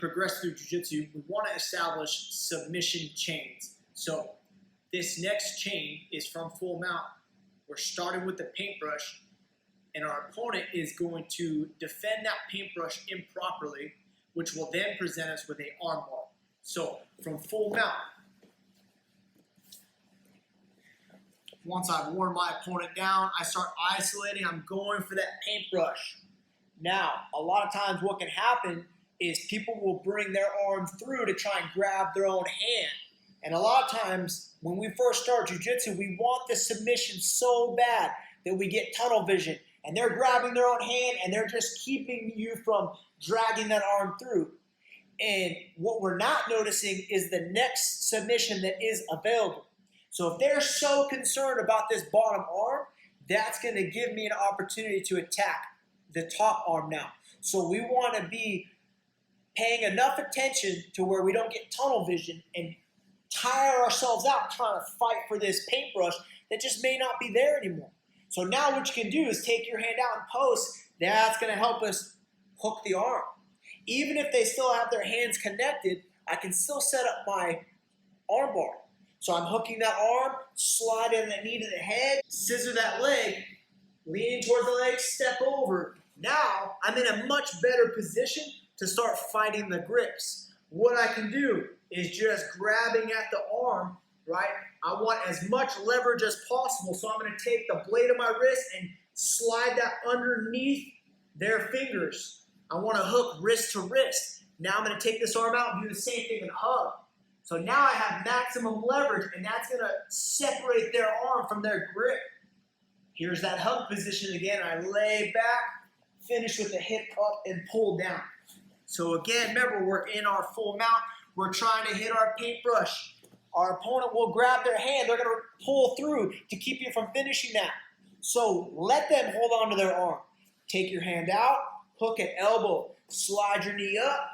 progress through jiu-jitsu, we want to establish submission chains. So this next chain is from full mount. We're starting with the paintbrush, and our opponent is going to defend that paintbrush improperly, which will then present us with an armbar. So from full mount, once I've worn my opponent down, I start isolating. I'm going for that paintbrush. Now, a lot of times what can happen is people will bring their arm through to try and grab their own hand. And a lot of times when we first start jiu-jitsu, we want the submission so bad that we get tunnel vision. And they're grabbing their own hand and they're just keeping you from dragging that arm through. And what we're not noticing is the next submission that is available. So if they're so concerned about this bottom arm, that's going to give me an opportunity to attack the top arm now. So we want to be paying enough attention to where we don't get tunnel vision and tire ourselves out trying to fight for this paintbrush that just may not be there anymore. So now what you can do is take your hand out and post. That's going to help us hook the arm. Even if they still have their hands connected, I can still set up my arm bar. So I'm hooking that arm, slide in the knee to the head, scissor that leg, leaning towards the leg, step over. Now I'm in a much better position to start fighting the grips. What I can do is just grabbing at the arm, right? I want as much leverage as possible, so I'm going to take the blade of my wrist and slide that underneath their fingers. I want to hook wrist to wrist. Now I'm going to take this arm out and do the same thing and hug. So now I have maximum leverage, and that's going to separate their arm from their grip. Here's that hug position again. I lay back, finish with the hip up and pull down. So again, remember, we're in our full mount. We're trying to hit our paintbrush. Our opponent will grab their hand. They're going to pull through to keep you from finishing that. So let them hold on to their arm. Take your hand out, hook at elbow, slide your knee up,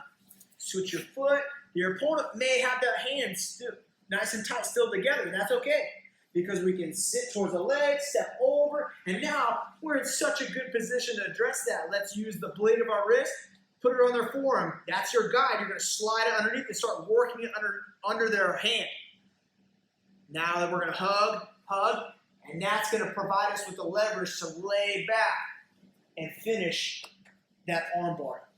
switch your foot. Your opponent may have their hands still nice and tight still together. That's okay, because we can sit towards the leg, step over, and now we're in such a good position to address that. Let's use the blade of our wrist, put it on their forearm. That's your guide. You're going to slide it underneath and start working it under their hand. Now that we're going to hug, and that's going to provide us with the leverage to lay back and finish that arm bar.